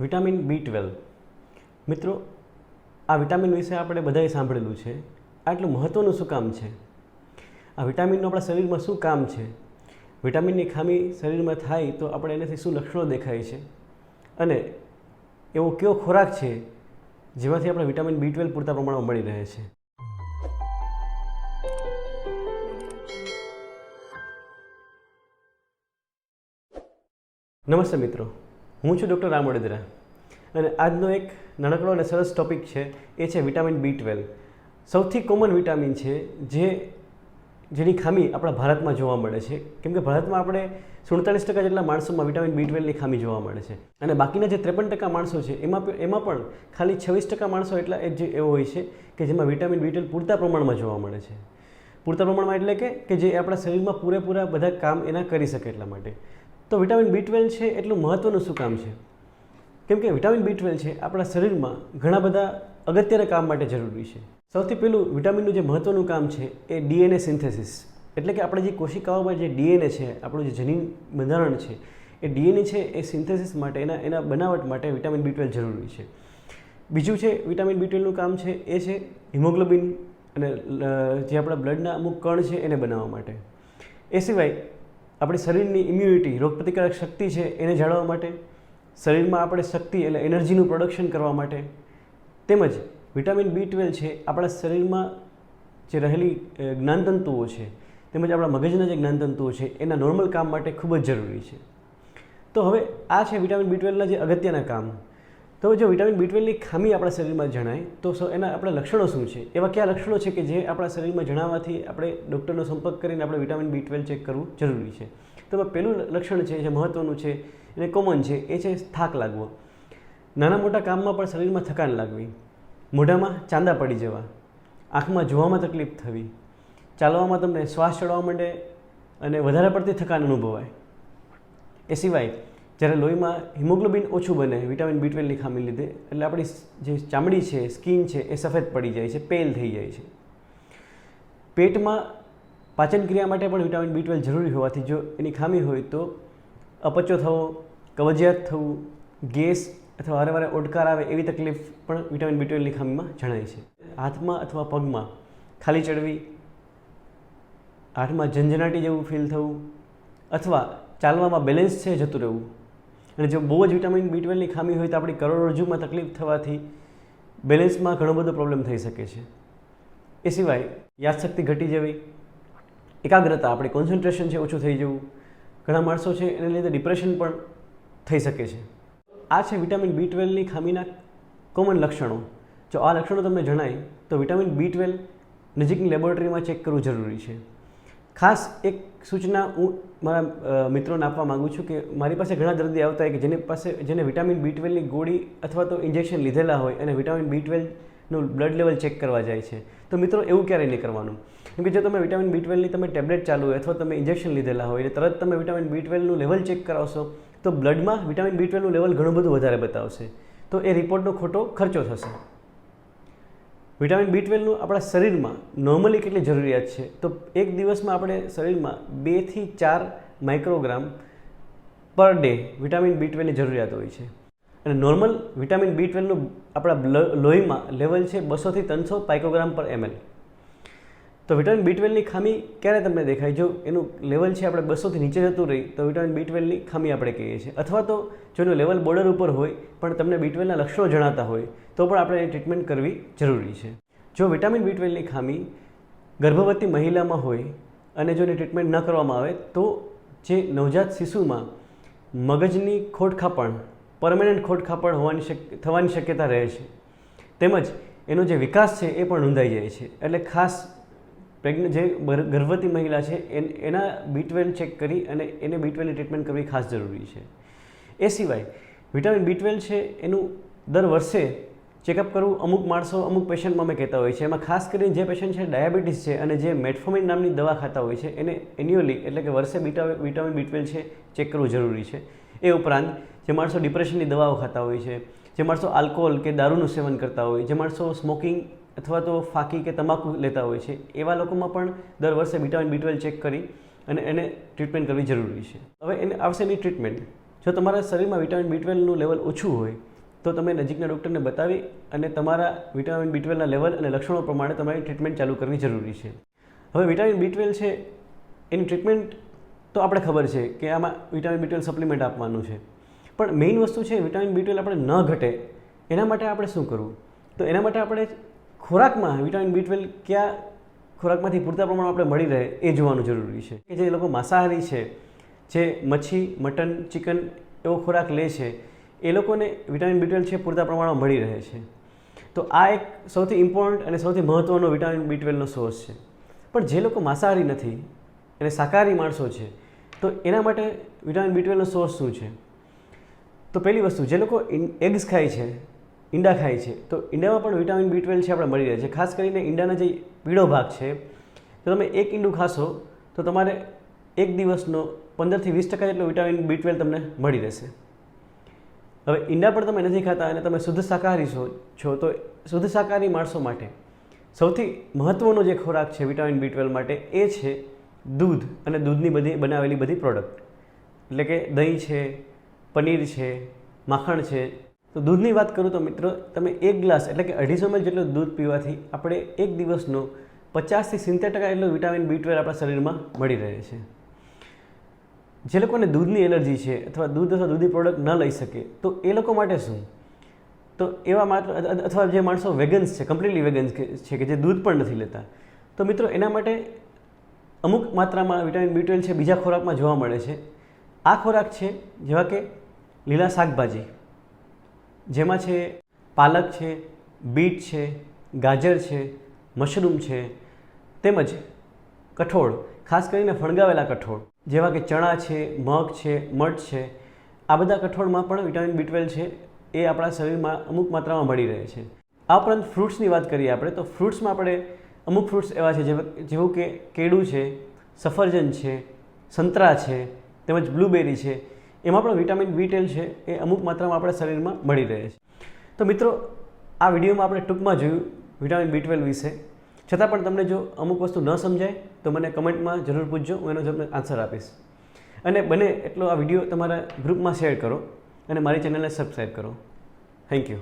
Vitamin B12 મિત્રો, આ vitamin વિશે આપણે બધાએ સાંભળેલું છે. આટલું મહત્ત્વનું શું કામ છે? આ વિટામિનનું આપણા શરીરમાં શું કામ છે? વિટામિનની ખામી શરીરમાં થાય તો આપણે એનાથી શું લક્ષણો દેખાય છે? અને એવો કયો ખોરાક છે જેમાંથી આપણે વિટામિન B12 પૂરતા પ્રમાણમાં મળી રહે છે? નમસ્તે મિત્રો, હું છું ડૉક્ટર રામ વડોદરા અને આજનો એક નાનકડો અને સરસ ટૉપિક છે એ છે વિટામિન B12. સૌથી કોમન વિટામિન છે જેની ખામી આપણા ભારતમાં જોવા મળે છે, કેમ કે ભારતમાં આપણે 47% જેટલા માણસોમાં વિટામિન B12ની ખામી જોવા મળે છે અને બાકીના જે 53% માણસો છે એમાં પણ ખાલી 26% માણસો એટલા એવો હોય છે કે જેમાં વિટામિન B12 પૂરતા પ્રમાણમાં જોવા મળે છે. પૂરતા પ્રમાણમાં એટલે કે જે આપણા શરીરમાં પૂરેપૂરા બધા કામ એના કરી શકે એટલા માટે. તો વિટામિન B12 છે એટલું મહત્ત્વનું શું કામ છે? કેમ કે વિટામિન B12 છે આપણા શરીરમાં ઘણા બધા અગત્યના કામ માટે જરૂરી છે. સૌથી પહેલું વિટામિનનું જે મહત્ત્વનું કામ છે એ DNA સિન્થેસિસ, એટલે કે આપણે જે કોશિકાઓમાં જે DNA છે, આપણું જે જનીન બંધારણ છે, એ DNA છે એ સિન્થેસિસ માટે એના બનાવટ માટે વિટામિન B12 જરૂરી છે. બીજું છે વિટામિન B12નું કામ છે એ છે હિમોગ્લોબિન અને જે આપણા બ્લડના અમુક કણ છે એને બનાવવા માટે. એ સિવાય આપણી શરીરની ઇમ્યુનિટી, રોગપ્રતિકારક શક્તિ છે એને જાળવવા માટે, શરીરમાં આપણે શક્તિ એટલે એનર્જીનું પ્રોડક્શન કરવા માટે, તેમજ વિટામિન B12 છે આપણા શરીરમાં જે રહેલી જ્ઞાનતંતુઓ છે તેમજ આપણા મગજના જે જ્ઞાનતંતુઓ છે એના નોર્મલ કામ માટે ખૂબ જ જરૂરી છે. તો હવે આ છે વિટામિન B12ના જે અગત્યના કામ. તો જો વિટામિન B12ની ખામી આપણા શરીરમાં જણાય તો એના આપણા લક્ષણો શું છે? એવા કયા લક્ષણો છે કે જે આપણા શરીરમાં જણાવવાથી આપણે ડૉક્ટરનો સંપર્ક કરીને આપણે વિટામિન B12 ચેક કરવું જરૂરી છે? તો પહેલું લક્ષણ છે જે મહત્ત્વનું છે અને કોમન છે એ છે થાક લાગવો. નાના મોટા કામમાં પણ શરીરમાં થકાન લાગવી, મોઢામાં ચાંદા પડી જવા, આંખમાં જોવામાં તકલીફ થવી, ચાલવામાં તમને શ્વાસ ચડવા માંડે અને વધારે પડતી થકાન અનુભવાય. એ સિવાય જ્યારે લોહીમાં હિમોગ્લોબિન ઓછું બને વિટામિન B12ની ખામી લીધે, એટલે આપણી જે ચામડી છે, સ્કિન છે એ સફેદ પડી જાય છે, પેલ થઈ જાય છે. પેટમાં પાચન ક્રિયા માટે પણ વિટામિન B12 જરૂરી હોવાથી જો એની ખામી હોય તો અપચો થવો, કબજિયાત થવું, ગેસ અથવા વારે ઓડકાર આવે એવી તકલીફ પણ વિટામિન B12ની ખામીમાં જણાય છે. હાથમાં અથવા પગમાં ખાલી ચડવી, હાથમાં ઝંઝનાટી જેવું ફીલ થવું અથવા ચાલવામાં બેલેન્સ છે જતું રહેવું. અને જો બહુ જ વિટામિન B12ની ખામી હોય તો આપણી કરોડરજ્જુમાં તકલીફ થવાથી બેલેન્સમાં ઘણો બધો પ્રોબ્લેમ થઈ શકે છે. એ સિવાય યાદશક્તિ ઘટી જવી, એકાગ્રતા, આપણે કોન્સન્ટ્રેશન છે ઓછું થઈ જવું, ઘણા માણસો છે એને લીધે ડિપ્રેશન પણ થઈ શકે છે. આ છે વિટામિન B12ની ખામીના કોમન લક્ષણો. જો આ લક્ષણો તમને જણાય તો વિટામિન B12 નજીકની લેબોરેટરીમાં ચેક કરવું જરૂરી છે. ખાસ એક સૂચના હું મારા મિત્રોને આપવા માગું છું કે મારી પાસે ઘણા દર્દી આવતા હોય કે જેને વિટામિન B12ની ગોળી અથવા તો ઇન્જેક્શન લીધેલા હોય અને વિટામિન B12નું બ્લડ લેવલ ચેક કરવા જાય છે. તો મિત્રો એવું ક્યારેય નહીં કરવાનું, કેમ કે જો તમે વિટામિન B12ની તમે ટેબ્લેટ ચાલુ હોય અથવા તમે ઇન્જેક્શન લીધેલા હોય અને તરત તમે વિટામિન B12નું લેવલ ચેક કરાવશો તો બ્લડમાં વિટામિન B12નું લેવલ ઘણું બધું વધારે બતાવશે, તો એ રિપોર્ટનો ખોટો ખર્ચો થશે. વિટામિન B12નું આપણા શરીરમાં નોર્મલી કેટલી જરૂરિયાત છે? તો એક દિવસમાં આપણે શરીરમાં 2 થી 4 માઇક્રોગ્રામ પર ડે વિટામિન B12ની જરૂરિયાત હોય છે અને નોર્મલ વિટામિન B12નું આપણા લોહીમાં લેવલ છે 200 થી 300 પાઇકોગ્રામ પર ml. તો વિટામિન B12ની ખામી ક્યારે તમને દેખાય? જો એનું લેવલ છે આપણે 200 થી નીચે જતું રહી તો વિટામિન B12ની ખામી આપણે કહીએ છીએ. અથવા તો જો એનું લેવલ બોર્ડર ઉપર હોય પણ તમને B12ના લક્ષણો જણાતા હોય તો પણ આપણે એની ટ્રીટમેન્ટ કરવી જરૂરી છે. જો વિટામિન B12ની ખામી ગર્ભવતી મહિલામાં હોય અને જો એની ટ્રીટમેન્ટ ન કરવામાં આવે તો જે નવજાત શિશુમાં મગજની ખોડખાપણ, પરમેનન્ટ ખોડખાપણ થવાની શક્યતા રહે છે, તેમજ એનો જે વિકાસ છે એ પણ નોંધાઈ જાય છે. એટલે ખાસ જે ગર્ભવતી મહિલા છે એના B12 ચેક કરી અને એને B12ની ટ્રીટમેન્ટ કરવી ખાસ જરૂરી છે. એ સિવાય વિટામિન B12 છે એનું દર વર્ષે ચેકઅપ કરવું અમુક માણસો, અમુક પેશન્ટમાં અમે કહેતા હોય છે. એમાં ખાસ કરીને જે પેશન્ટ છે ડાયાબિટીસ છે અને જે મેટફોર્મિન નામની દવા ખાતા હોય છે એને એન્યુઅલી એટલે કે વર્ષે વિટામિન B12 છે ચેક કરવું જરૂરી છે. એ ઉપરાંત જે માણસો ડિપ્રેશનની દવાઓ ખાતા હોય છે, જે માણસો આલ્કોહોલ કે દારૂનું સેવન કરતા હોય, જે માણસો સ્મોકિંગ અથવા તો ફાંકી કે તમાકુ લેતા હોય છે, એવા લોકોમાં પણ દર વર્ષે વિટામિન B12 ચેક કરી અને એને ટ્રીટમેન્ટ કરવી જરૂરી છે. હવે એને આવશે એની ટ્રીટમેન્ટ. જો તમારા શરીરમાં વિટામિન B12નું લેવલ ઓછું હોય તો તમે નજીકના ડૉક્ટરને બતાવી અને તમારા વિટામિન B12ના લેવલ અને લક્ષણો પ્રમાણે તમારી ટ્રીટમેન્ટ ચાલુ કરવી જરૂરી છે. હવે વિટામિન B12 છે એની ટ્રીટમેન્ટ તો આપણે ખબર છે કે આમાં વિટામિન B12 સપ્લિમેન્ટ આપવાનું છે, પણ મેઇન વસ્તુ છે વિટામિન B12 આપણે ન ઘટે એના માટે આપણે શું કરવું? તો એના માટે આપણે ખોરાકમાં વિટામિન B12 કયા ખોરાકમાંથી પૂરતા પ્રમાણમાં આપણે મળી રહે એ જોવાનું જરૂરી છે. કે જે લોકો માંસાહારી છે, જે મચ્છી, મટન, ચિકન એવો ખોરાક લે છે, એ લોકોને વિટામિન B12 છે પૂરતા પ્રમાણમાં મળી રહે છે. તો આ એક સૌથી ઇમ્પોર્ટન્ટ અને સૌથી મહત્ત્વનો વિટામિન B12નો સોર્સ છે. પણ જે લોકો માંસાહારી નથી અને શાકાહારી માણસો છે તો એના માટે વિટામિન B12નો સોર્સ શું છે? તો પહેલી વસ્તુ, જે લોકો એગ્સ ખાય છે, ઈંડા ખાય છે, તો ઈંડામાં પણ વિટામિન B12 છે આપણે મળી રહે છે. ખાસ કરીને ઈંડાના જે પીળો ભાગ છે, તો તમે એક ઈંડું ખાશો તો તમારે એક દિવસનો 15 થી 20% જેટલો વિટામિન B12 તમને મળી રહેશે. હવે ઈંડા પણ તમે નથી ખાતા અને તમે શુદ્ધ શાકાહારી છો તો શુદ્ધ શાકાહારી માણસો માટે સૌથી મહત્ત્વનો જે ખોરાક છે વિટામિન B12 માટે એ છે દૂધ અને દૂધની બનાવેલી બધી પ્રોડક્ટ, એટલે કે દહીં છે, પનીર છે, માખણ છે. તો દૂધની વાત કરું તો મિત્રો, તમે 1 ગ્લાસ એટલે કે 250 ml જેટલું દૂધ પીવાથી આપણે એક દિવસનો 50 થી 70% જેટલો વિટામિન B12 આપણા શરીરમાં મળી રહે છે. જે લોકોને દૂધની એલર્જી છે અથવા દૂધ અથવા દૂધની પ્રોડક્ટ ન લઈ શકે તો એ લોકો માટે શું? તો એવા માત્ર અથવા જે માણસો વેગન્સ છે, કમ્પ્લીટલી વેગન્સ છે કે જે દૂધ પણ નથી લેતા, તો મિત્રો એના માટે અમુક માત્રામાં વિટામિન B12 છે બીજા ખોરાકમાં જોવા મળે છે. આ ખોરાક છે જેવા કે લીલા શાકભાજી, જેમાં છે પાલક છે, બીટ છે, ગાજર છે, મશરૂમ છે, તેમજ કઠોળ, ખાસ કરીને ફણગાવેલા કઠોળ જેવા કે ચણા છે, મગ છે, મઠ છે. આ બધા કઠોળમાં પણ વિટામિન B12 છે એ આપણા શરીરમાં અમુક માત્રામાં મળી રહે છે. આ ઉપરાંત ફ્રૂટ્સની વાત કરીએ આપણે તો ફ્રૂટ્સમાં આપણે અમુક ફ્રૂટ્સ એવા છે જેવું કે કેળું છે, સફરજન છે, સંતરા છે, તેમજ બ્લૂબેરી છે. એમાં પણ વિટામિન B12 છે એ અમુક માત્રામાં આપણા શરીરમાં મળી રહે છે. તો મિત્રો, આ વિડીયોમાં આપણે ટૂંકમાં જોયું વિટામિન B12 વિશે. છતાં પણ તમને જો અમુક વસ્તુ ન સમજાય તો મને કમેન્ટમાં જરૂર પૂછજો, હું એનો તમને આન્સર આપીશ. અને બને એટલો આ વિડીયો તમારા ગ્રુપમાં શેર કરો અને મારી ચેનલને સબસ્ક્રાઈબ કરો. Thank you.